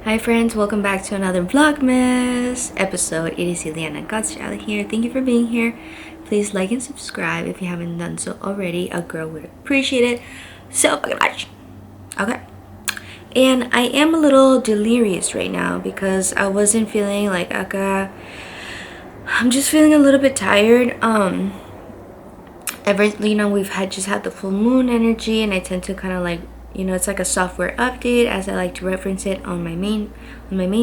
Hi friends, welcome back to another Vlogmas episode. It is Ileana, godthschild here. Thank you for being here. Please like and subscribe if you haven't done so already. A girl would appreciate it so fucking much. Okay. And I am a little delirious right now because I wasn't feeling like I'm just feeling a little bit tired. We've just had the full moon energy, and I tend to kind of like, it's like a software update, as I like to reference it on my main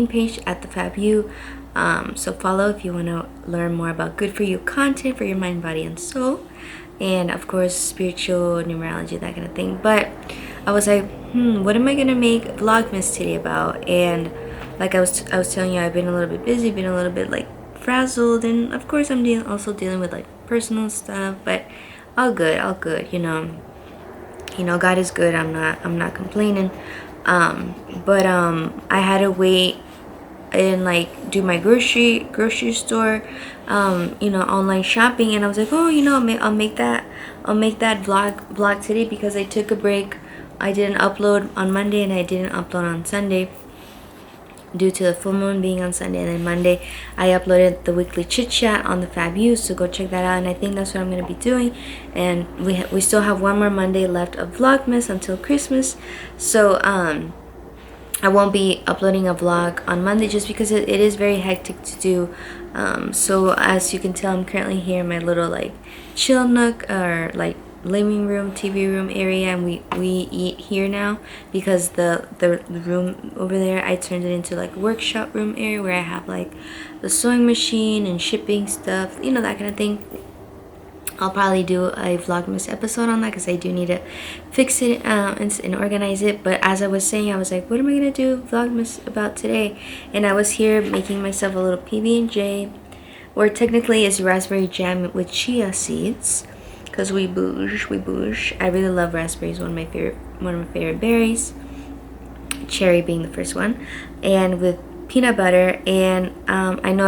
page at the FabU. So follow if you want to learn more about good for you content for your mind, body, and soul, and of course spiritual numerology, that kind of thing. But I was like, what am I gonna make Vlogmas today about? And like I was telling you, I've been a little bit busy, been a little bit like frazzled, and of course I'm also dealing with like personal stuff, but all good. God is good. I'm not complaining. But I had to wait and like do my grocery store, online shopping, and I was like, oh, I'll make that vlog today because I took a break. I didn't upload on Monday and I didn't upload on Sunday due to the full moon being on Sunday, and then Monday I uploaded the weekly chit chat on the FabU, so go check that out. And I think that's what I'm going to be doing, and we still have one more Monday left of Vlogmas until Christmas, so I won't be uploading a vlog on Monday just because it is very hectic to do. So as you can tell, I'm currently here in my little like chill nook, or like living room, TV room area, and we eat here now because the room over there, I turned it into like workshop room area where I have like the sewing machine and shipping stuff, that kind of thing. I'll probably do a Vlogmas episode on that because I do need to fix it and organize it. But as I was saying, I was like, what am I gonna do Vlogmas about today? And I was here making myself a little PB&J, or technically it's raspberry jam with chia seeds, because we bouge. I really love raspberries, one of my favorite berries, cherry being the first one, and with peanut butter. And I know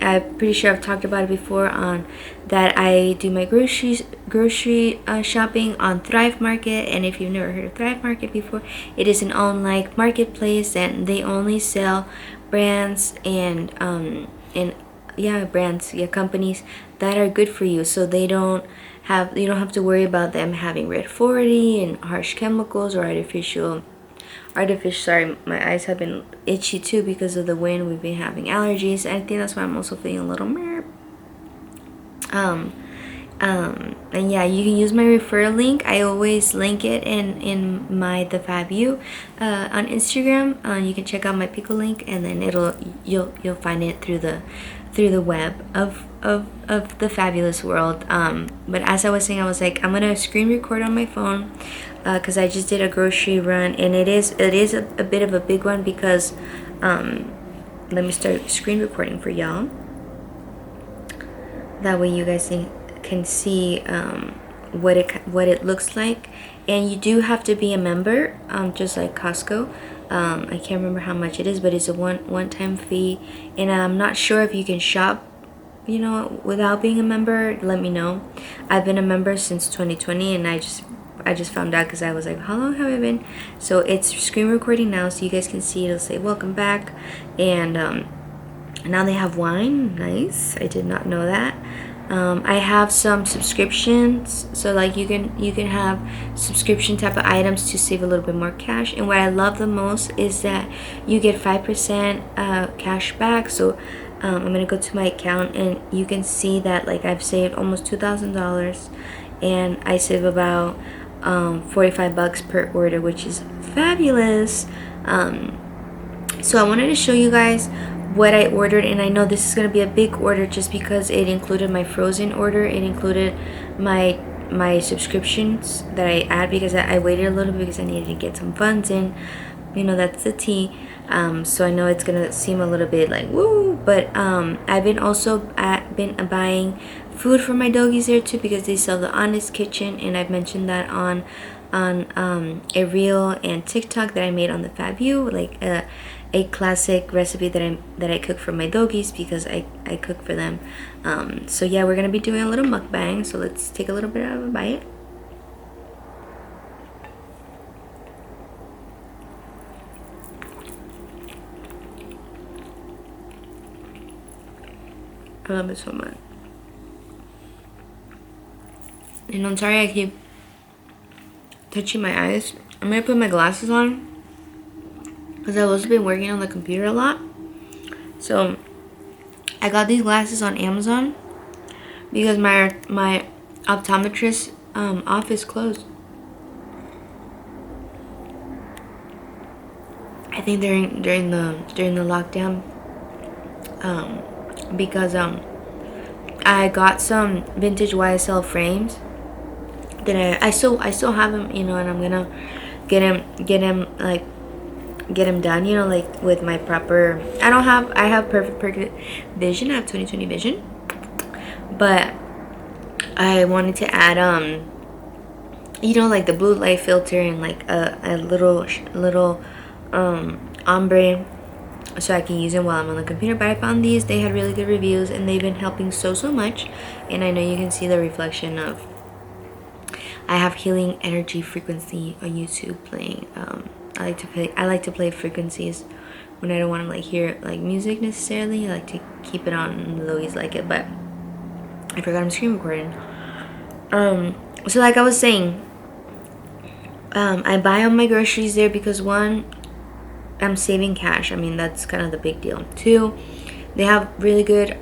I'm pretty sure I've talked about it before on that I do my grocery shopping on Thrive Market. And if you've never heard of Thrive Market before, it is an online marketplace, and they only sell brands and companies that are good for you, so you don't have to worry about them having red 40 and harsh chemicals or artificial. Sorry, my eyes have been itchy too because of the wind. We've been having allergies. I think that's why I'm also feeling a little meh. And yeah, you can use my referral link. I always link it in the FabU on Instagram. You can check out my pickle link, and then you'll find it through the web of the fabulous world. But as I was saying, I was like, I'm gonna screen record on my phone because I just did a grocery run, and it is a bit of a big one because let me start screen recording for y'all. That way you guys can see what it looks like. And you do have to be a member, just like Costco. I can't remember how much it is, but it's a one-time fee, and I'm not sure if you can shop without being a member. Let me know. I've been a member since 2020, and I just found out because I was like, how long have I been? So it's screen recording now, so you guys can see. It'll say welcome back, and now they have wine. Nice. I did not know that. I have some subscriptions, so like you can have subscription type of items to save a little bit more cash. And what I love the most is that you get 5% cash back. So I'm gonna go to my account, and you can see that like I've saved almost $2,000, and I save about $45 per order, which is fabulous. So I wanted to show you guys what I ordered, and I know this is going to be a big order just because it included my frozen order. It included my subscriptions that I add because I waited a little bit because I needed to get some funds in. That's the tea. So I know it's going to seem a little bit like woo, but I've been buying food for my doggies there too because they sell the Honest Kitchen, and I've mentioned that on a reel and TikTok that I made on the FabU, like a classic recipe that I cook for my doggies because I cook for them. So yeah, we're gonna be doing a little mukbang, so let's take a little bit of a bite. love it so much. And I'm sorry I keep touching my eyes. I'm gonna put my glasses on because I've also been working on the computer a lot. So I got these glasses on Amazon because my optometrist office closed. I think during the lockdown, because I got some vintage YSL frames that I still have them, you know, and I'm gonna get him done, you know, like with my proper. I have perfect vision. I have 20/20 vision, but I wanted to add you know, like the blue light filter and like a little ombre, so I can use them while I'm on the computer. But I found these, they had really good reviews, and they've been helping so much. And I know you can see the reflection of, I have healing energy frequency on YouTube playing. I like to play frequencies when I don't want to like hear like music necessarily. I like to keep it on, Louise like it, but I forgot I'm screen recording. So like I was saying, I buy all my groceries there because one, I'm saving cash. I mean, that's kind of the big deal. Two, they have really good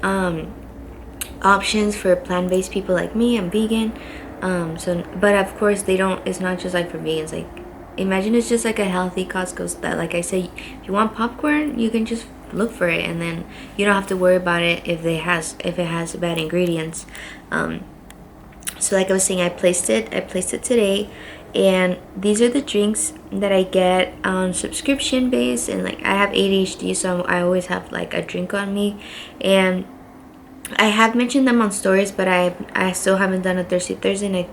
options for plant-based people like me. I'm vegan. But of course they don't, it's not just like for vegans. Like, imagine it's just like a healthy Costco that, like I say, if you want popcorn, you can just look for it, and then you don't have to worry about it if it has bad ingredients. So like I was saying, I placed it today, and these are the drinks that I get on subscription base. And like I have ADHD, so I always have like a drink on me, and I have mentioned them on stories, but I still haven't done a Thirsty Thursday, and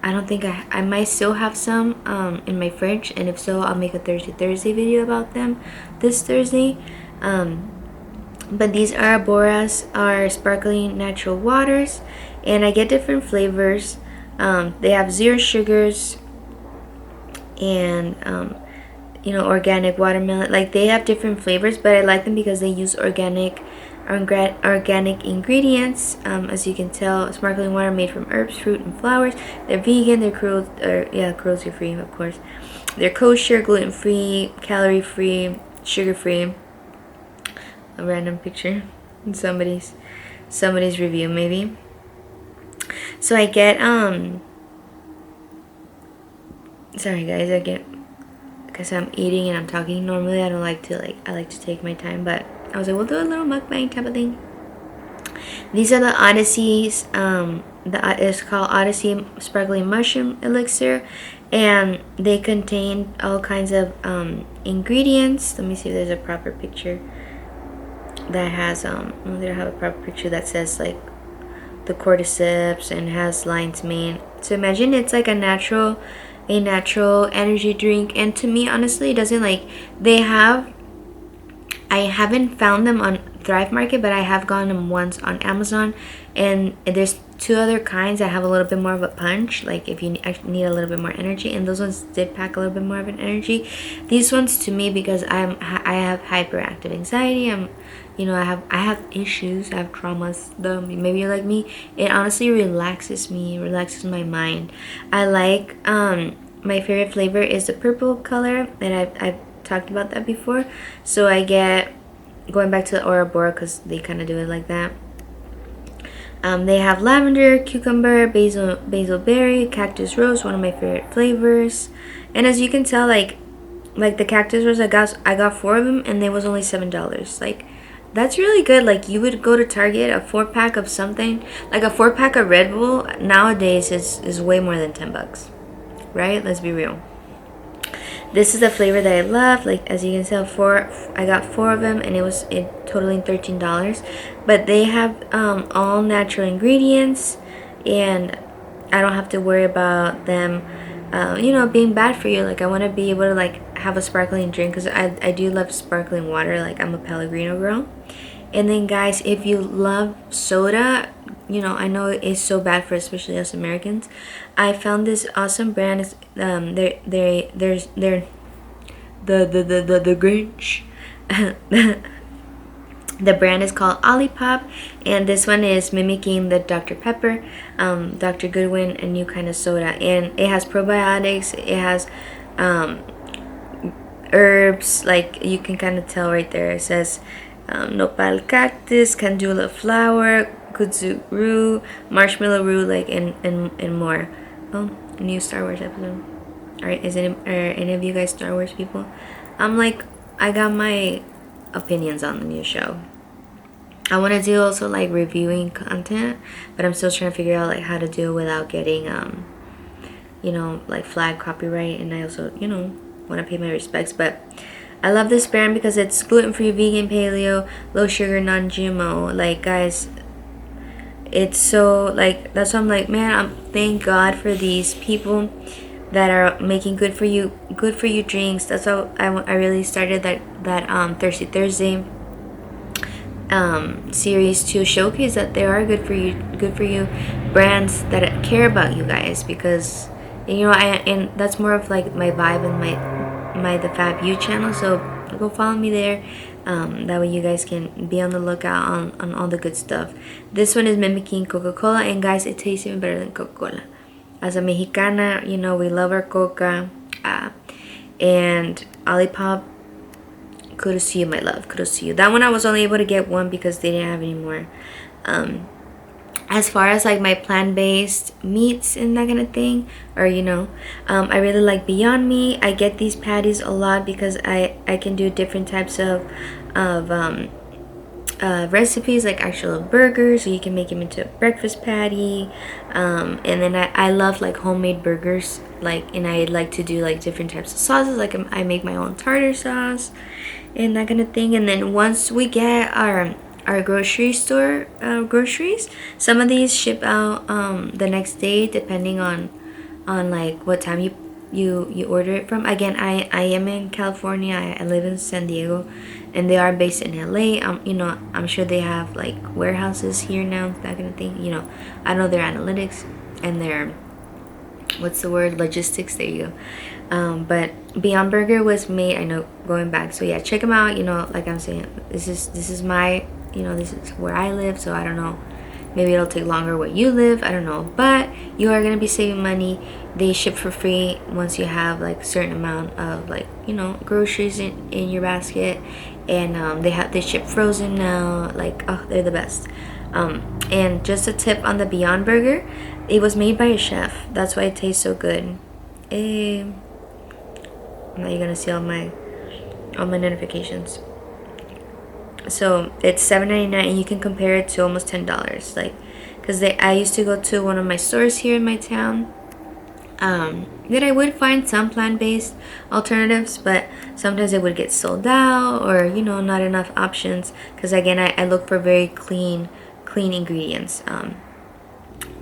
I don't think I might still have some in my fridge, and if so, I'll make a Thirsty Thursday video about them this Thursday. But these are Boras, are sparkling natural waters, and I get different flavors. They have 0 sugars and you know, organic watermelon. Like, they have different flavors, but I like them because they use organic ingredients. As you can tell, sparkling water made from herbs, fruit, and flowers. They're vegan. They're cruelty free, of course. They're kosher, gluten free, calorie free, sugar free. A random picture in somebody's review, maybe. So I get sorry guys, because I'm eating and I'm talking. Normally I don't like to I like to take my time, but I was like, we'll do a little mukbang type of thing. These are the Odysseys. It's called Odyssey Sparkling Mushroom Elixir, and they contain all kinds of ingredients. Let me see if there's a proper picture that has they don't have a proper picture that says like the cordyceps and has lion's mane. So imagine it's like a natural energy drink. And to me, honestly, it doesn't like, I haven't found them on Thrive Market, but I have gotten them once on Amazon. And there's 2 other kinds that have a little bit more of a punch, like if you need a little bit more energy, and those ones did pack a little bit more of an energy. These ones, to me, because I have hyperactive anxiety, I have issues, I have traumas, though maybe you're like me, it honestly relaxes me, relaxes my mind. I like my favorite flavor is the purple color, and I've talked about that before. So I get, going back to the Aura Bora because they kind of do it like that. They have lavender, cucumber, basil berry, cactus rose, one of my favorite flavors. And as you can tell, like the cactus rose, I got 4 of them, and they was only $7. Like, that's really good. Like, you would go to Target, a 4-pack of something, like a 4-pack of Red Bull nowadays is way more than $10, right? Let's be real. This is the flavor that I love. Like, as you can tell, I got 4 of them, and it totaling $13. But they have all natural ingredients, and I don't have to worry about them being bad for you. Like, I want to be able to like have a sparkling drink, because I do love sparkling water. Like, I'm a Pellegrino girl. And then guys, if you love soda, I know it's so bad for especially us Americans. I found this awesome brand. It's they're the Grinch. The brand is called Olipop, and this one is mimicking the Dr. Pepper, Dr. Goodwin, a new kind of soda, and it has probiotics. It has herbs, like you can kind of tell right there. It says nopal cactus, candula flower, kudzu root, marshmallow root, like and more. Oh, new Star Wars episode. Alright, are any of you guys Star Wars people? I got my opinions on the new show. I want to do also like reviewing content, but I'm still trying to figure out like how to do it without getting like flag copyright, and I also want to pay my respects. But I love this brand because it's gluten-free, vegan, paleo, low sugar, non-GMO. Like, guys, it's so like, that's why I'm like, man, thank God for these people that are making good for you drinks. That's how I really started that Thirsty Thursday series to showcase that there are good for you brands that care about you guys, because and that's more of like my vibe and my the Fab You channel. So go follow me there. That way you guys can be on the lookout on all the good stuff. This one is mimicking Coca-Cola, and guys, it tastes even better than Coca-Cola. As a Mexicana, we love our Coca. And Olipop, kudos to you, my love. Kudos to you. That one I was only able to get one because they didn't have any more. As far as like my plant-based meats and that kind of thing, or I really like Beyond Meat. I get these patties a lot because I can do different types of recipes, like actual burgers, so you can make them into a breakfast patty. And then I love like homemade burgers, and I like to do like different types of sauces, like I make my own tartar sauce and that kind of thing. And then once we get our grocery store groceries, some of these ship out the next day, depending on like what time you order it from. Again, I am in California. I live in San Diego, and they are based in LA. I'm sure they have like warehouses here now, that kind of thing. I know their analytics and their logistics. There you go. But Beyond Burger was made, I know, going back. So yeah, check them out. Like I'm saying, this is my, this is where I live. So I don't know, maybe it'll take longer where you live, I don't know, but you are gonna be saving money. They ship for free once you have like a certain amount of like groceries in your basket, and they ship frozen now. Like, oh, they're the best. And just a tip on the Beyond Burger, it was made by a chef. That's why it tastes so good. Now you're gonna see all my notifications. So it's $7.99, and you can compare it to almost $10. Like, because I used to go to one of my stores here in my town. That I would find some plant-based alternatives, but sometimes it would get sold out, or not enough options. Because again, I look for very clean ingredients.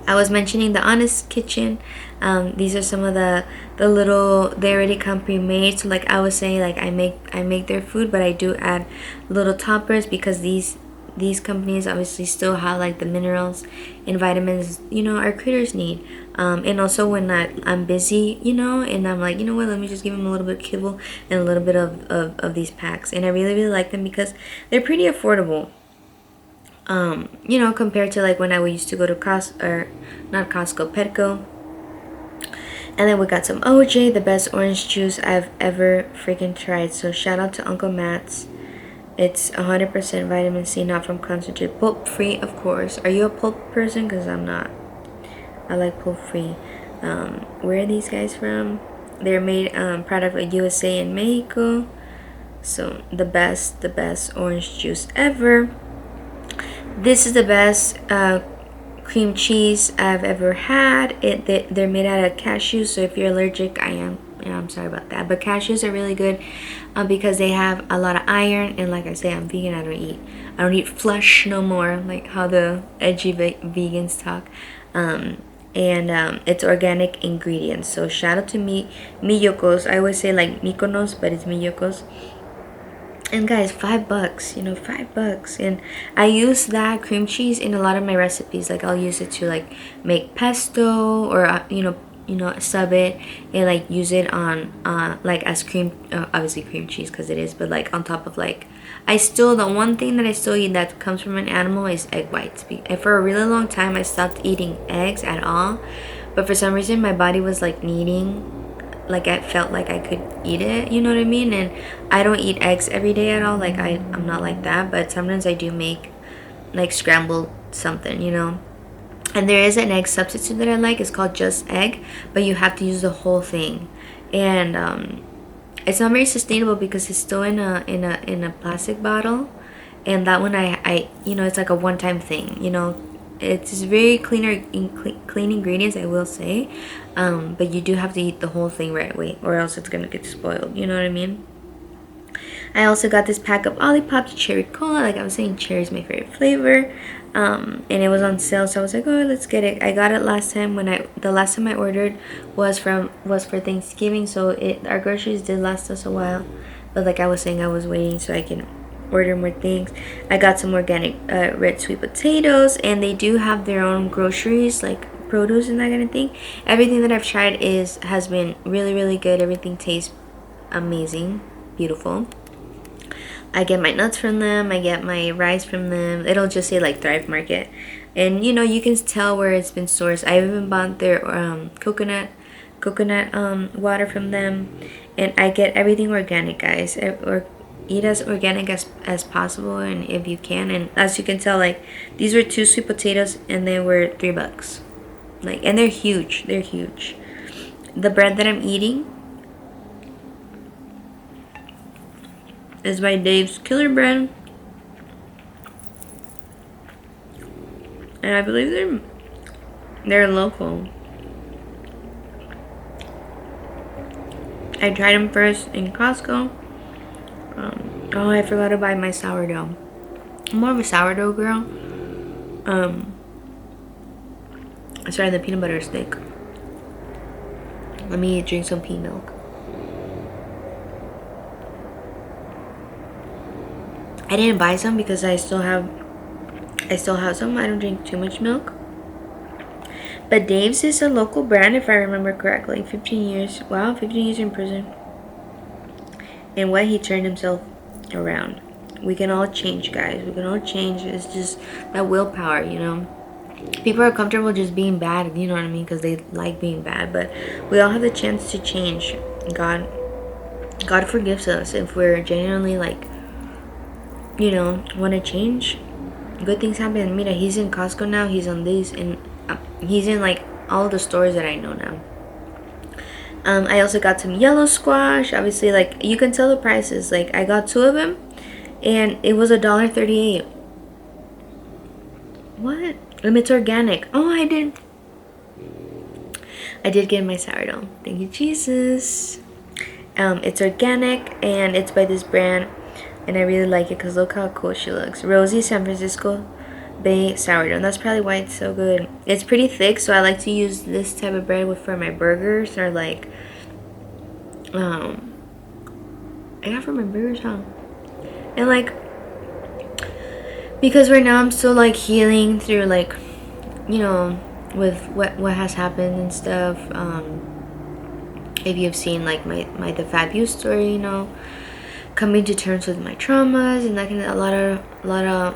I was mentioning the Honest Kitchen. These are some of the little, they already come pre-made. So like I was saying, like I make their food, but I do add little toppers, because these companies obviously still have like the minerals and vitamins our critters need. And also when I'm busy, and I'm like, what, let me just give them a little bit of kibble and a little bit of these packs. And I really like them because they're pretty affordable. Compared to like when I used to go to Petco. And then we got some OJ, the best orange juice I've ever freaking tried. So shout out to Uncle Matt's. It's 100% vitamin C, not from concentrate. Pulp free, of course. Are you a pulp person? Because I'm not. I like pulp free. Where are these guys from? They're made product of USA and Mexico. So the best orange juice ever. This is the best cream cheese I've ever had. They're made out of cashews, so if you're allergic, I'm sorry about that. But cashews are really good because they have a lot of iron, and like I say, I'm vegan. I don't eat flesh no more, like how the edgy vegans talk. And it's organic ingredients. So shout out to Miyokos. I always say like Mykonos, but it's Miyokos. And guys, $5, $5. And I use that cream cheese in a lot of my recipes. Like I'll use it to like make pesto, or sub it and like use it on like as cream, obviously cream cheese because it is, but like on top of like The one thing that I still eat that comes from an animal is egg whites. And for a really long time I stopped eating eggs at all, but for some reason my body was like needing, like I felt like I could eat it, you know what I mean? And I don't eat eggs every day at all, like I'm not like that, but sometimes I do make like scrambled something, you know. And there is an egg substitute that I like. It's called Just Egg, but you have to use the whole thing. And it's not very sustainable because it's still in a plastic bottle. And that one I you know, it's like a one-time thing, you know. It's very clean ingredients, I will say, but you do have to eat the whole thing right away, or else it's gonna get spoiled, you know what I mean? I also got this pack of Olipop's cherry cola. Like I was saying, cherry is my favorite flavor, and it was on sale, so I was like, oh, let's get it. I got it last time the last time I ordered was for Thanksgiving, so our groceries did last us a while. But like I was saying, I was waiting so I can order more things. I got some organic red sweet potatoes, and they do have their own groceries, like produce and that kind of thing. Everything that I've tried has been really, really good. Everything tastes amazing, beautiful. I get my nuts from them, I get my rice from them. It'll just say like Thrive Market, and you know, you can tell where it's been sourced. I even bought their coconut water from them, and I get everything organic, guys. Or eat as organic as possible, and if you can. And as you can tell, like these were 2 sweet potatoes and they were $3. Like, and they're huge. The bread that I'm eating is by Dave's Killer Bread, and I believe they're local. I tried them first in Costco. Oh, I forgot to buy my sourdough. I'm more of a sourdough girl. Sorry, the peanut butter steak. Let me drink some pea milk. I didn't buy some because I still have some. I don't drink too much milk. But Dave's is a local brand, if I remember correctly. 15 years. Wow, 15 years in prison. And what he turned himself around. We can all change, guys. We can all change. It's just that willpower, you know. People are comfortable just being bad, you know what I mean, because they like being bad. But we all have the chance to change. God forgives us if we're genuinely like, you know, want to change. Good things happen. Mira, he's in Costco now. He's on these, and he's in like all the stores that I know now. I also got some yellow squash. Obviously, like you can tell the prices. Like I got 2 of them, and it was $1.38. What? It's organic. Oh, I did get my sourdough. Thank you, Jesus. It's organic, and it's by this brand, and I really like it because look how cool she looks. Rosie San Francisco Bay sourdough. And that's probably why it's so good. It's pretty thick, so I like to use this type of bread for my burgers, or like I got for my burgers, huh? And like, because right now I'm still like healing through, like, you know, with what has happened and stuff. If you've seen like my the Fab You story, you know, coming to terms with my traumas and that kind of, a lot of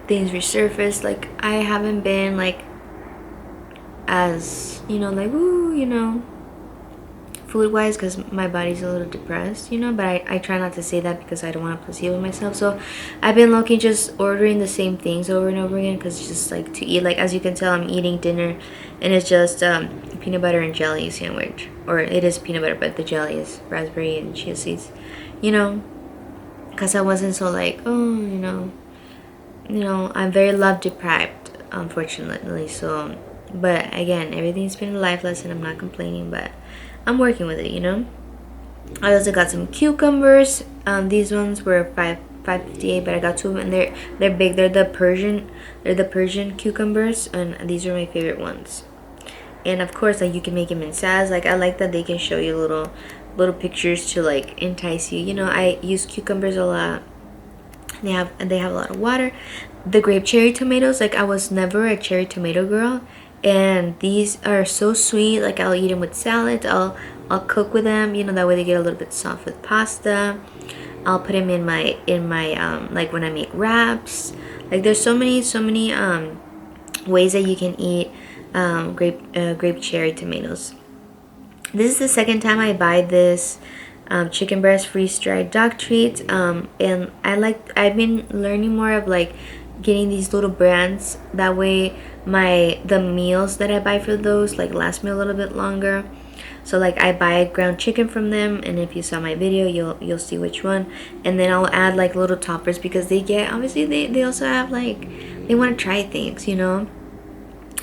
things resurfaced. Like I haven't been like as, you know, like woo, you know, food wise, because my body's a little depressed, you know. But I try not to say that because I don't want to placebo myself. So I've been looking, just ordering the same things over and over again, because it's just like to eat. Like as you can tell, I'm eating dinner, and it's just peanut butter and jelly sandwich, or it is peanut butter, but the jelly is raspberry and chia seeds, you know, because I wasn't so like, oh, you know, I'm very love deprived, unfortunately. So, but again, everything's been a life lesson. I'm not complaining, but I'm working with it, you know. I also got some cucumbers. These ones were $5.58, but I got 2 of them, and they're big. They're the Persian cucumbers, and these are my favorite ones. And of course, like you can make them in salads. Like I like that they can show you little pictures to like entice you. You know, I use cucumbers a lot. They have a lot of water. The grape cherry tomatoes, like I was never a cherry tomato girl, and these are so sweet. Like I'll eat them with salads. I'll cook with them, you know, that way they get a little bit soft with pasta. I'll put him in my like when I make wraps. Like there's so many ways that you can eat grape cherry tomatoes. This is the second time I buy this chicken breast freeze-dried dog treats, and I've been learning more of like getting these little brands. That way the meals that I buy for those like last me a little bit longer. So like I buy ground chicken from them, and if you saw my video, you'll see which one. And then I'll add like little toppers because they also have like, they want to try things, you know.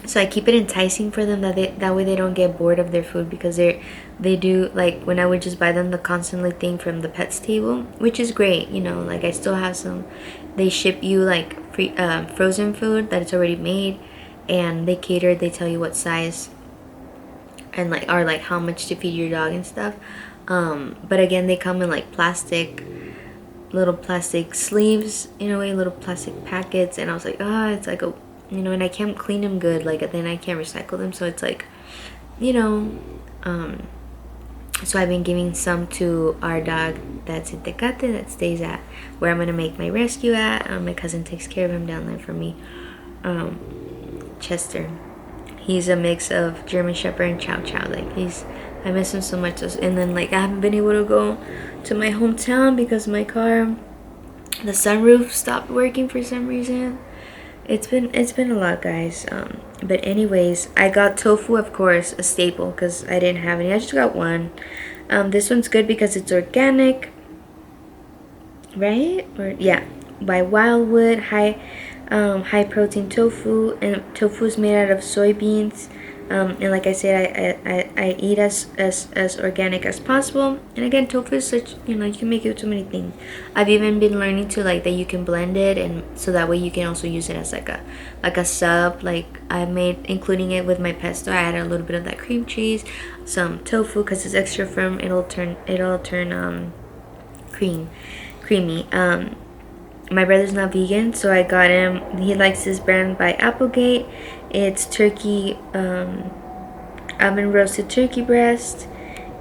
So I keep it enticing for them, that way they don't get bored of their food, because they do, like when I would just buy them the constantly thing from the pets table, which is great, you know. Like I still have some. They ship you like free frozen food that it's already made, and they cater. They tell you what size and like how much to feed your dog and stuff. But again, they come in like little plastic sleeves, in a way, little plastic packets, and I was like, it's like a, you know, and I can't clean them good, like then I can't recycle them, so it's like, you know, so I've been giving some to our dog that's in Tecate, that stays at where I'm gonna make my rescue at. My cousin takes care of him down there for me. Chester, he's a mix of German Shepherd and Chow Chow. Like I miss him so much. And then like I haven't been able to go to my hometown because my car, the sunroof stopped working for some reason. It's been a lot, guys. But anyways, I got tofu, of course, a staple, because I didn't have any. I just got one. This one's good because it's organic, right? Or yeah, by Wildwood. High protein tofu, and tofu is made out of soybeans. And like I said, I eat as organic as possible. And again, tofu is such, you know, you can make it with so many things. I've even been learning to like that you can blend it, and so that way you can also use it as like a sub. Like I made, including it with my pesto, I added a little bit of that cream cheese, some tofu because it's extra firm. It'll turn creamy. My brother's not vegan, so I got him, he likes this brand by Applegate. It's turkey, oven roasted turkey breast.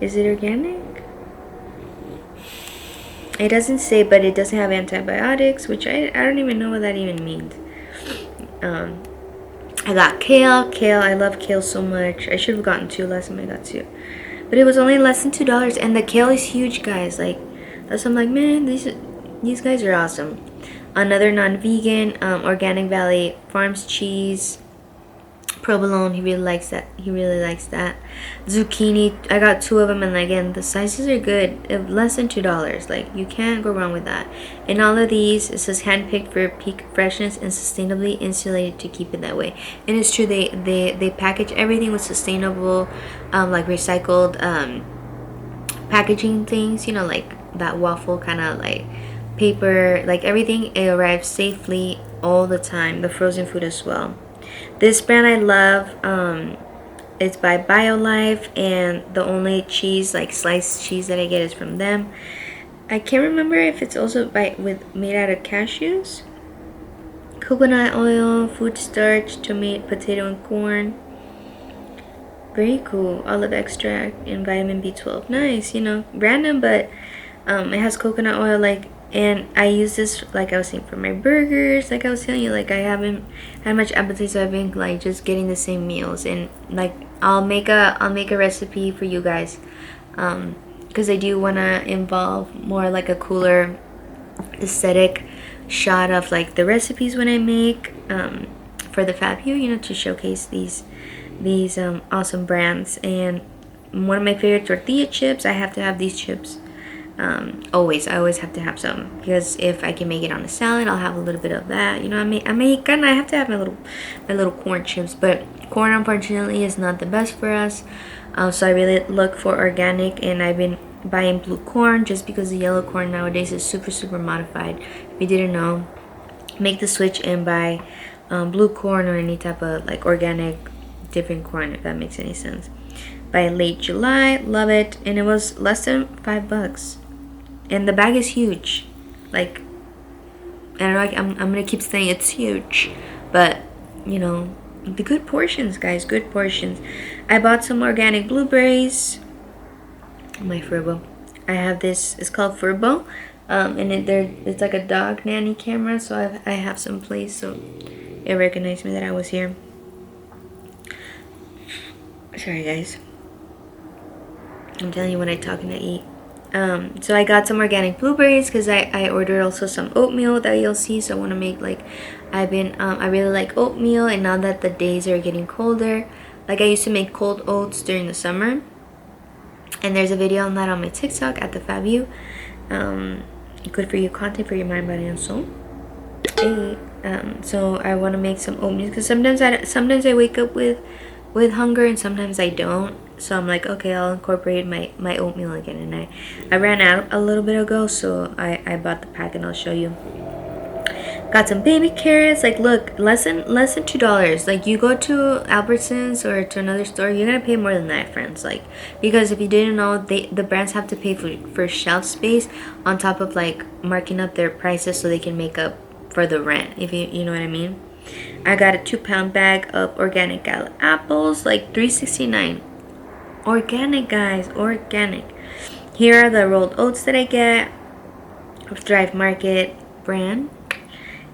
Is it organic? It doesn't say, but it doesn't have antibiotics, which I don't even know what that even means. I got kale. I love kale so much. I should have gotten two last time I got two, but it was only less than $2, and the kale is huge, guys. Like that's, I'm like, man, these guys are awesome. Another non-vegan, Organic Valley Farms cheese, provolone. He really likes that. Zucchini, I got two of them, and again, the sizes are good. Less than $2. Like you can't go wrong with that. And all of these, it says handpicked for peak freshness and sustainably insulated to keep it that way. And it's true. They package everything with sustainable, like recycled packaging things. You know, like that waffle kind of like paper, like everything, it arrives safely all the time. The frozen food as well. This brand I love, it's by BioLife, and the only cheese, like sliced cheese, that I get is from them. I can't remember if it's also made out of cashews, coconut oil, food starch, tomato, potato, and corn. Very cool. Olive extract and vitamin B12. Nice, you know, random, but it has coconut oil, like. And I use this, like I was saying, for my burgers. Like I was telling you, like I haven't had much appetite, so I've been like just getting the same meals. And like I'll make a recipe for you guys, because I do want to involve more like a cooler aesthetic shot of like the recipes when I make for the FabU, you know, to showcase these awesome brands. And one of my favorite tortilla chips, I have to have these chips. I always have to have some, because if I can make it on a salad, I'll have a little bit of that. You know, I'm Mexicana, I have to have my little corn chips, but corn unfortunately is not the best for us. So I really look for organic, and I've been buying blue corn just because the yellow corn nowadays is super modified. If you didn't know, make the switch and buy blue corn or any type of like organic different corn, if that makes any sense. By late July, love it, and it was less than $5. And the bag is huge. Like, I don't know, like, I'm gonna keep saying it's huge, but you know, the good portions, guys, good portions. I bought some organic blueberries. My Furbo. I have this. It's called Furbo. And it's like a dog nanny camera, so I have some place, so it recognized me that I was here. Sorry guys, I'm telling you when I talk and I eat. So I got some organic blueberries because I ordered also some oatmeal that you'll see. So I want to make like, I really like oatmeal, and now that the days are getting colder, like I used to make cold oats during the summer, and there's a video on that on my TikTok at the Fabu. Good for you content for your mind, body, and soul. Hey, so I want to make some oatmeal because sometimes I wake up with hunger and sometimes I don't. So I'm like, okay, I'll incorporate my oatmeal again, and I ran out a little bit ago, so I bought the pack and I'll show you. Got some baby carrots. Like, look, less than $2. Like, you go to Albertsons or to another store, you're gonna pay more than that, friends. Like, because if you didn't know, the brands have to pay for shelf space on top of like marking up their prices so they can make up for the rent, if you know what I mean. I got a 2-pound bag of organic gala apples, like $3.69. Organic, guys, organic. Here are the rolled oats that I get of Thrive Market brand.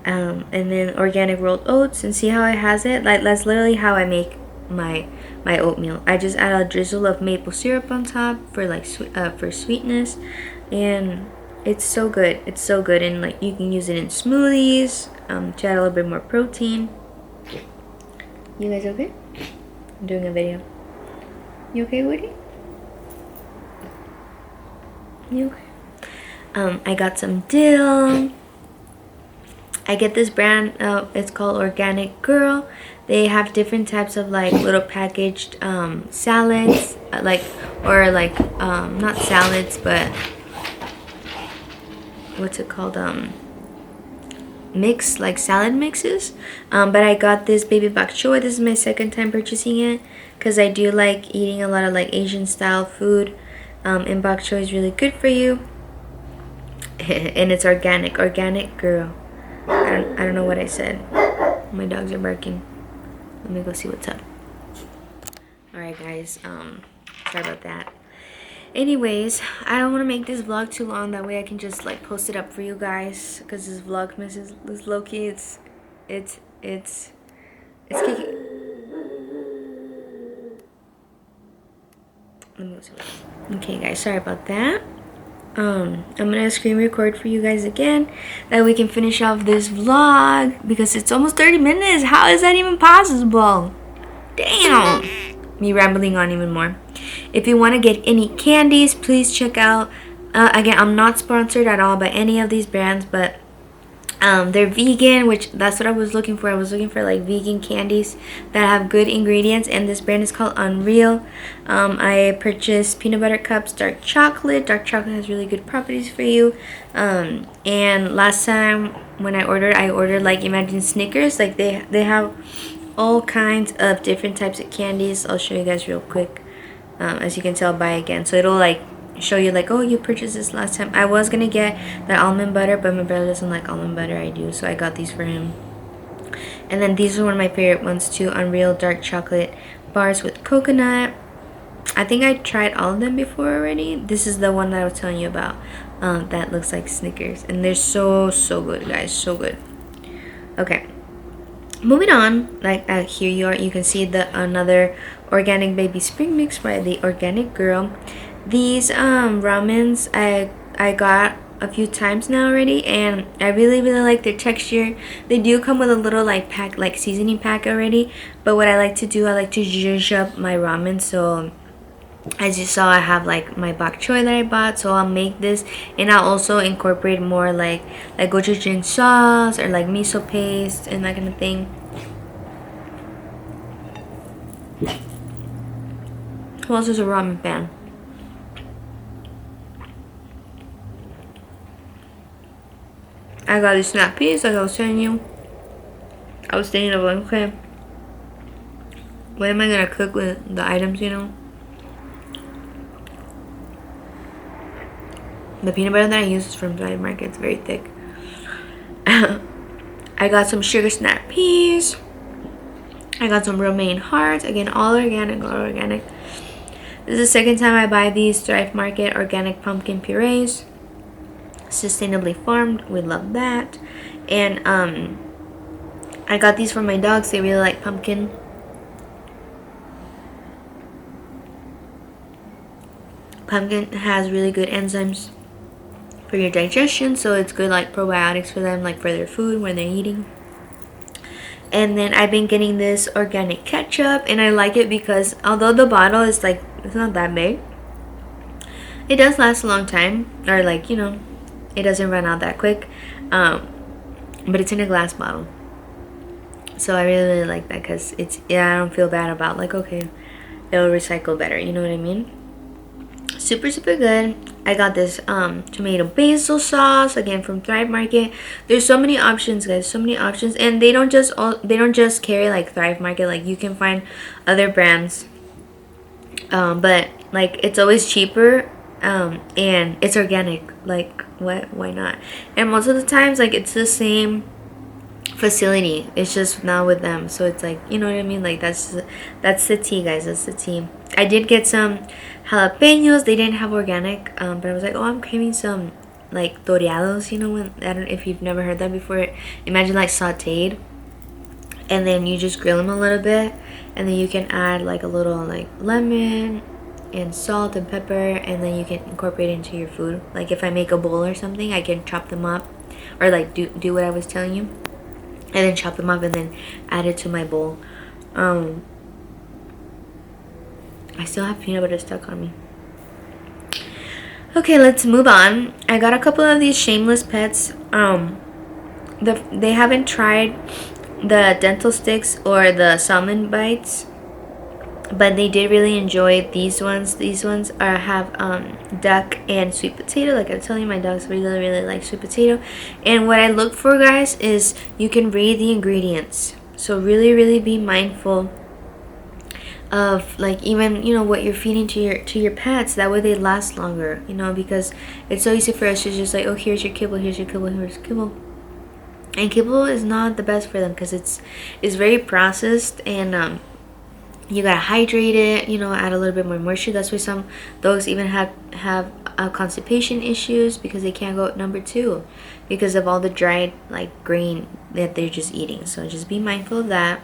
And then organic rolled oats, and see how it has it. Like, that's literally how I make my oatmeal. I just add a drizzle of maple syrup on top for like for sweetness, and it's so good. It's so good, and like you can use it in smoothies to add a little bit more protein. You guys okay? I'm doing a video. You okay, Woody? You okay? I got some dill. I get this brand, it's called Organic Girl. They have different types of like little packaged salads, not salads, but what's it called, mix, like salad mixes. But I got this baby bok choy. This is my second time purchasing it because I do like eating a lot of like Asian style food, and bok choy is really good for you. And it's organic girl. I don't know what I said. My dogs are barking. Let me go see what's up. Alright guys, sorry about that. Anyways, I don't want to make this vlog too long, that way I can just like post it up for you guys, because this vlogmas is low-key, it's kicking. Let me go see what. Okay guys, sorry about that. I'm gonna screen record for you guys again, that we can finish off this vlog, because it's almost 30 minutes. How is that even possible? Damn, me rambling on even more. If you want to get any candies, please check out, again, I'm not sponsored at all by any of these brands, but they're vegan, which that's what I was looking for. I was looking for like vegan candies that have good ingredients, and this brand is called Unreal. I purchased peanut butter cups, dark chocolate. Dark chocolate has really good properties for you. And last time when I ordered like, imagine Snickers. Like they have all kinds of different types of candies. I'll show you guys real quick. As you can tell, buy again. So it'll like show you like, oh, you purchased this last time. I was gonna get the almond butter, but my brother doesn't like almond butter. I do, so I got these for him. And then these are one of my favorite ones too, Unreal dark chocolate bars with coconut. I think I tried all of them before already. This is the one that I was telling you about, that looks like Snickers, and they're so good, guys, so good. Okay, moving on. Like, here you can see another organic baby spring mix by the Organic Girl. These ramens I got a few times now already, and I really like their texture. They do come with a little like pack, like seasoning pack already, but what I like to do, I like to zhuzh up my ramen. So as you saw, I have like my bok choy that I bought, so I'll make this, and I'll also incorporate more like gochujang sauce or like miso paste and that kind of thing. Who else is a ramen fan? I got these snap peas, like I was telling you. I was thinking of like, okay, what am I gonna cook with the items, you know? The peanut butter that I use is from Thrive Market. It's very thick. I got some sugar snap peas. I got some romaine hearts. Again, all organic, all organic. This is the second time I buy these Thrive Market organic pumpkin purees. sustainably farmed. We love that. And I got these for my dogs. They really like pumpkin. Pumpkin has really good enzymes for your digestion, so it's good like probiotics for them, like for their food when they're eating. And then I've been getting this organic ketchup, and I like it because although the bottle is like, it's not that big, it does last a long time, or like, you know, it doesn't run out that quick. But it's in a glass bottle, so I really, really like that because it's, yeah, I don't feel bad about like, okay, it'll recycle better, you know what I mean? Super, super good. I got this tomato basil sauce again from Thrive Market. There's so many options, guys, so many options. And they don't just carry like Thrive Market. Like, you can find other brands, but like it's always cheaper, and it's organic. Like, why not? And most of the times, like, it's the same facility, it's just not with them, so it's like, you know what I mean? Like, that's the tea, guys. That's the tea. I did get some jalapenos. They didn't have organic, but I was like, oh, I'm craving some like toreados, you know, when, I don't know if you've never heard that before. Imagine like sauteed, and then you just grill them a little bit, and then you can add like a little like lemon and salt and pepper, and then you can incorporate it into your food. Like, if I make a bowl or something, I can chop them up, or like do what I was telling you, and then chop them up and then add it to my bowl. I still have peanut butter stuck on me. Okay, let's move on. I got a couple of these Shameless Pets. They haven't tried the dental sticks or the salmon bites, but they did really enjoy these ones. These ones have duck and sweet potato. Like I'm telling you, my dogs really, really like sweet potato. And what I look for, guys, is you can read the ingredients. So really, really be mindful of, like, even, you know, what you're feeding to your pets. That way they last longer, you know, because it's so easy for us to just like, oh, here's your kibble, here's your kibble, here's your kibble. And kibble is not the best for them because it's very processed, and you gotta hydrate it, you know, add a little bit more moisture. That's why some dogs even have constipation issues, because they can't go number 2 because of all the dried like grain that they're just eating. So just be mindful of that.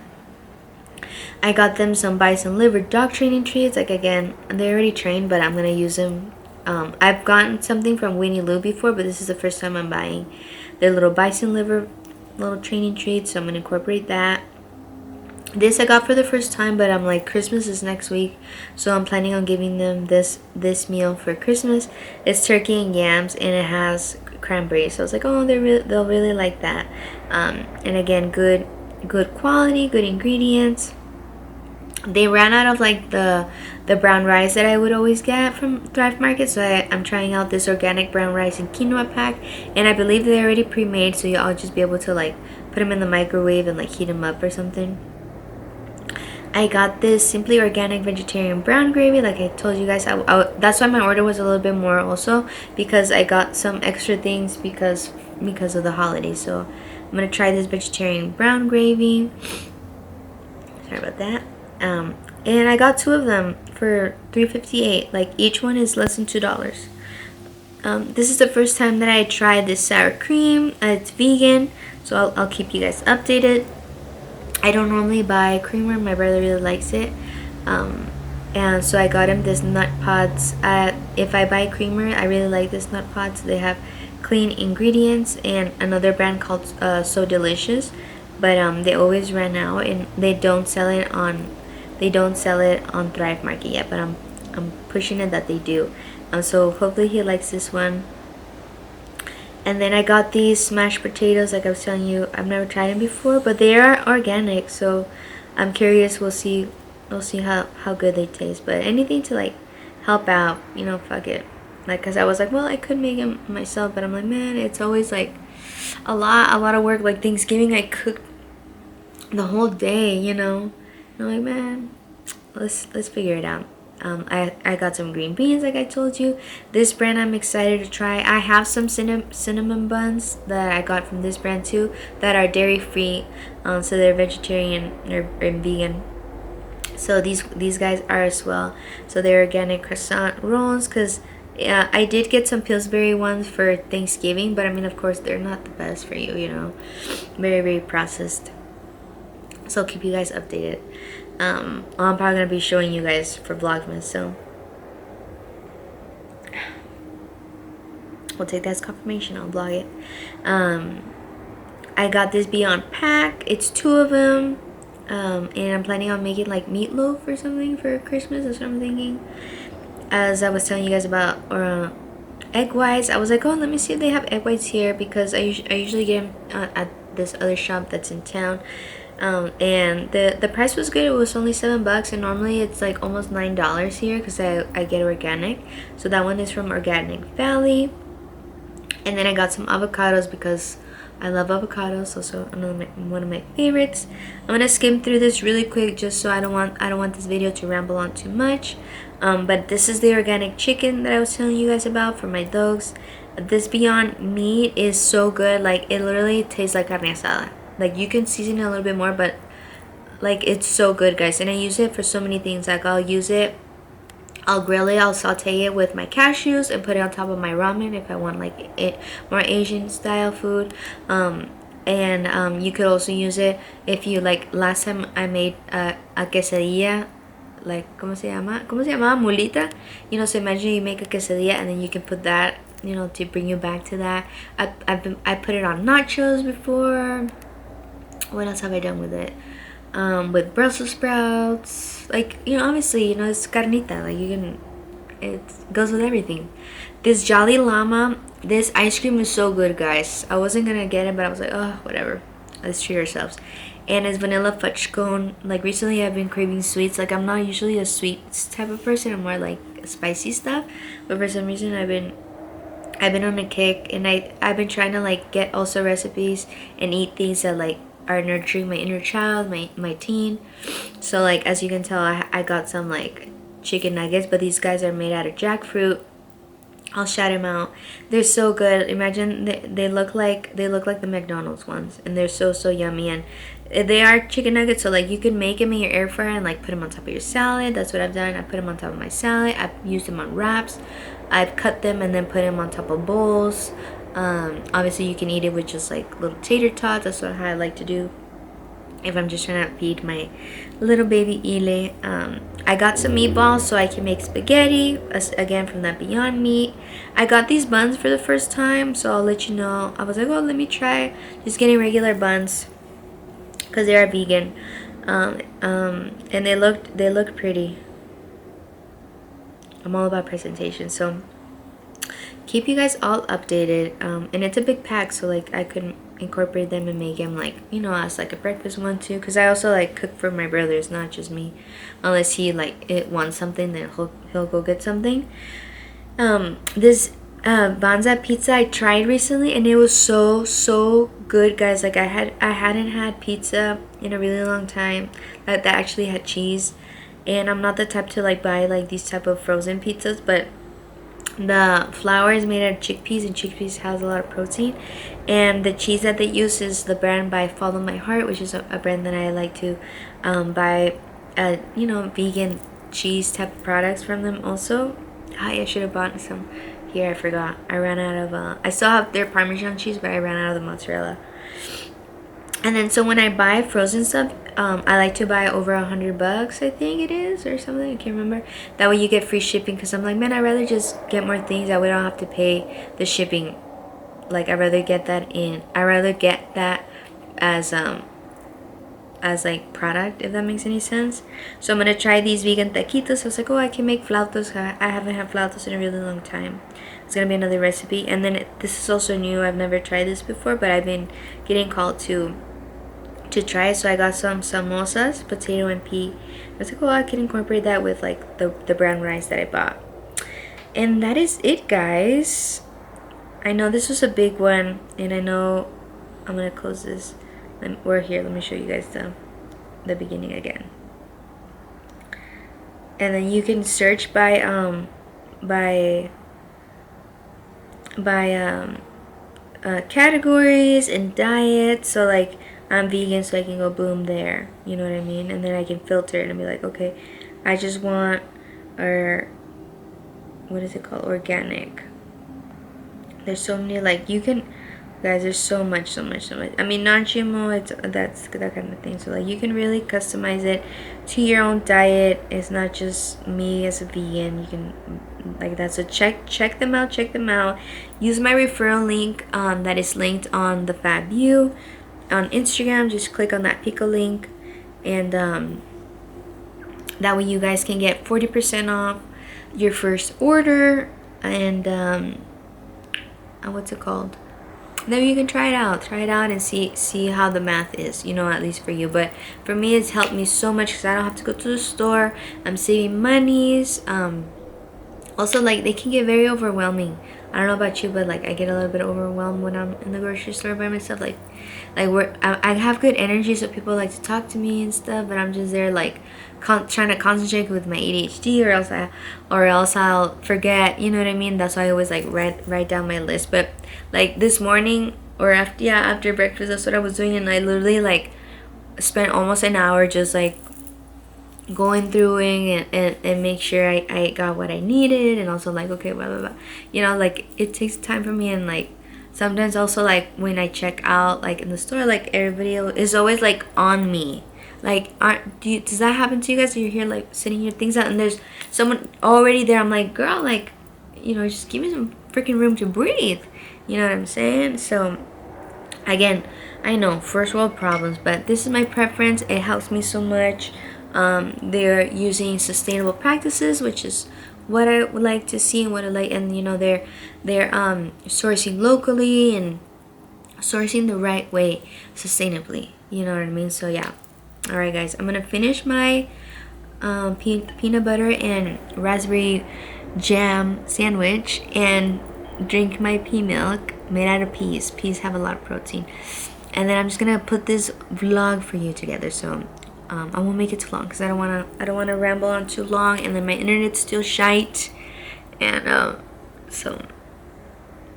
I got them some bison liver dog training treats. Like, again, they're already trained, but I'm gonna use them. I've gotten something from Winnie Lou before, but this is the first time I'm buying their little bison liver little training treats, so I'm gonna incorporate that. This I got for the first time, but I'm like, Christmas is next week, so I'm planning on giving them this meal for Christmas. It's turkey and yams, and it has cranberries. So I was like, oh, they'll really like that. And again, good quality, good ingredients. They ran out of like the brown rice that I would always get from Thrive Market, so I'm trying out this organic brown rice and quinoa pack, and I believe they're already pre-made, so I'll just be able to like put them in the microwave and like heat them up or something. I got this Simply Organic Vegetarian Brown Gravy. Like I told you guys, that's why my order was a little bit more also, because I got some extra things because of the holidays. So I'm gonna try this vegetarian brown gravy. Sorry about that. And I got 2 of them for $3.58. Like, each one is less than $2. This is the first time that I tried this sour cream. It's vegan, so I'll keep you guys updated. I don't normally buy creamer. My brother really likes it, and so I got him this nut pods. If I buy creamer, I really like this nut pods. They have clean ingredients, and another brand called So Delicious, but they always ran out, and they don't sell it on Thrive Market yet, but I'm pushing it that they do. So hopefully he likes this one. And then I got these smashed potatoes. Like I was telling you, I've never tried them before, but they are organic, so I'm curious. We'll see how good they taste. But anything to like help out, you know, fuck it. Like, cause I was like, well, I could make them myself, but I'm like, man, it's always like a lot of work. Like Thanksgiving, I cooked the whole day, you know. And I'm like, man, let's figure it out. I got some green beans, like I told you. This brand I'm excited to try. I have some cinnamon buns that I got from this brand too that are dairy free, so they're vegetarian or vegan. So these guys are as well. So they're organic croissant rolls, because Yeah, I did get some Pillsbury ones for Thanksgiving, but I mean, of course, they're not the best for you, you know. Very, very processed. So I'll keep you guys updated. I'm probably gonna be showing you guys for Vlogmas, so we'll take that as confirmation. I'll vlog it. I got this Beyond Pack. It's 2 of them. And I'm planning on making like meatloaf or something for Christmas. That's what I'm thinking. As I was telling you guys about egg whites, I was like, oh, let me see if they have egg whites here, because I usually get them at this other shop that's in town. And the price was good. It was only $7, and normally it's like almost $9 here because I get organic. So that one is from Organic Valley. And then I got some avocados because I love avocados, also one of my favorites. I'm gonna skim through this really quick just so I don't want this video to ramble on too much. But this is the organic chicken that I was telling you guys about for my dogs. This Beyond Meat is so good. Like, it literally tastes like carne asada. Like, you can season it a little bit more, but like, it's so good, guys. And I use it for so many things. Like, I'll grill it, I'll saute it with my cashews and put it on top of my ramen if I want like it more Asian style food. You could also use it if you like. Last time I made a quesadilla, like, ¿cómo se llama? ¿Cómo se llama? Mulita. You know, so imagine you make a quesadilla and then you can put that, you know, to bring you back to that. I put it on nachos before. What else have I done with it? With Brussels sprouts, like, you know, obviously, you know, it's carnita, like, it goes with everything. This Jolly Llama, this ice cream is so good, guys. I wasn't gonna get it, but I was like, oh, whatever, let's treat ourselves. And it's vanilla fudge cone. Like, recently I've been craving sweets. Like, I'm not usually a sweets type of person, I'm more like spicy stuff, but for some reason I've been on a kick, and I've been trying to like get also recipes and eat things that like are nurturing my inner child, my teen. So like, as you can tell, I got some like chicken nuggets, but these guys are made out of jackfruit. I'll shout them out. They're so good. Imagine they look like the McDonald's ones, and they're so yummy. And they are chicken nuggets, so like, you can make them in your air fryer and like put them on top of your salad. That's what I've done. I put them on top of my salad. I've used them on wraps. I've cut them and then put them on top of bowls. Obviously you can eat it with just like little tater tots. That's what I like to do if I'm just trying to feed my little baby Ile. I got some meatballs so I can make spaghetti, again from that Beyond Meat. I got these buns for the first time, so I'll let you know. I was like, oh, let me try just getting regular buns because they are vegan. And they looked pretty. I'm all about presentation, so keep you guys all updated. And it's a big pack, so like, I could incorporate them and make them like, you know, as like a breakfast one too, because I also like cook for my brothers, not just me. Unless he like wants something, then he'll go get something. This Banza pizza I tried recently, and it was so good, guys. Like, I hadn't had pizza in a really long time that actually had cheese. And I'm not the type to like buy like these type of frozen pizzas, but the flour is made out of chickpeas, and chickpeas has a lot of protein. And the cheese that they use is the brand by Follow My Heart, which is a brand that I like to buy, you know, vegan cheese type of products from them also. I should have bought some here. I forgot. I ran out of I still have their Parmesan cheese, but I ran out of the mozzarella. And then, so when I buy frozen stuff, I like to buy over $100, I think it is, or something. I can't remember. That way you get free shipping, because I'm like, man, I'd rather just get more things that we don't have to pay the shipping. Like, I'd rather get that as like product, if that makes any sense. So I'm gonna try these vegan taquitos. I was like, oh, I can make flautos. I haven't had flautos in a really long time. It's gonna be another recipe. And then this is also new. I've never tried this before, but I've been getting called to try it. So I got some samosas, potato and pea. I was like, oh, I can incorporate that with like the brown rice that I bought. And that is it, guys. I know this was a big one, and I know I'm gonna close this. We're here. Let me show you guys the beginning again. And then you can search by categories and diet. So like, I'm vegan, so I can go boom there, you know what I mean? And then I can filter it and be like, okay, I just want, or what is it called, organic. There's so many, like, you can, guys, there's so much. I mean, non-GMO, it's that's that kind of thing. So like, you can really customize it to your own diet. It's not just me as a vegan. You can, like that. So check them out. Use my referral link that is linked on the FabU on Instagram. Just click on that Pico link, and that way you guys can get 40% off your first order. And what's it called, then you can try it out and see how the math is, you know, at least for you. But for me, it's helped me so much because I don't have to go to the store. I'm saving monies. Also, like, they can get very overwhelming. I don't know about you, but like, I get a little bit overwhelmed when I'm in the grocery store by myself. Like I have good energy, so people like to talk to me and stuff, but I'm just there like trying to concentrate with my ADHD, or else I'll forget. You know what I mean? That's why I always like write down my list. But like this morning, or after breakfast, that's what I was doing, and I literally like spent almost an hour just like going through and make sure I got what I needed, and also like, okay, blah blah blah, you know, like it takes time for me. And like sometimes also, like when I check out like in the store, like everybody is always like on me, like does that happen to you guys? You're here like sitting your things out and there's someone already there. I'm like, girl, like, you know, just give me some freaking room to breathe, you know what I'm saying? So again, I know first world problems, but this is my preference. It helps me so much. They're using sustainable practices, which is what I would like to see, and what I like. And you know, they're sourcing locally and sourcing the right way, sustainably, you know what I mean? So yeah, all right guys, I'm gonna finish my peanut butter and raspberry jam sandwich and drink my pea milk made out of peas. Peas have a lot of protein. And then I'm just gonna put this vlog for you together. So I won't make it too long because I don't wanna ramble on too long, and then my internet's still shite. And so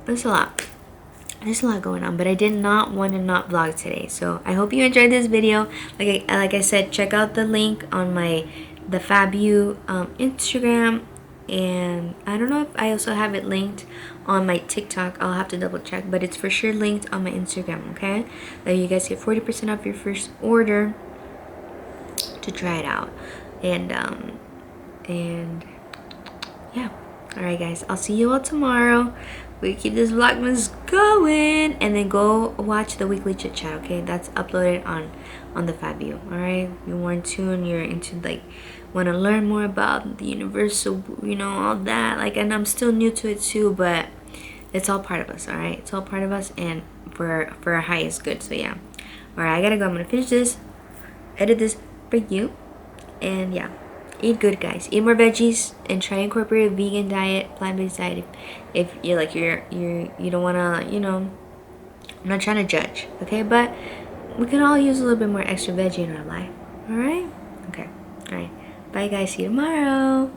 there's a lot going on, but I did not want to not vlog today. So I hope you enjoyed this video. Like I said, check out the link on the FabU Instagram, and I don't know if I also have it linked on my TikTok. I'll have to double check, but it's for sure linked on my Instagram. Okay, that you guys get 40% off your first order to try it out. And yeah, all right guys, I'll see you all tomorrow. We keep this vlogmas going, and then go watch the weekly chit chat. Okay, that's uploaded on the FabU. All right, you want to, and you're into like want to learn more about the universal, you know, all that, like, and I'm still new to it too, but it's all part of us. All right, it's all part of us, and for our highest good. So yeah, all right, I gotta go. I'm gonna finish this, edit this for you, and yeah, eat good guys, eat more veggies, and try to incorporate a vegan diet, plant-based diet if you're like you don't want to, you know, I'm not trying to judge, okay, but we can all use a little bit more extra veggie in our life. All right, okay, all right, bye guys, see you tomorrow.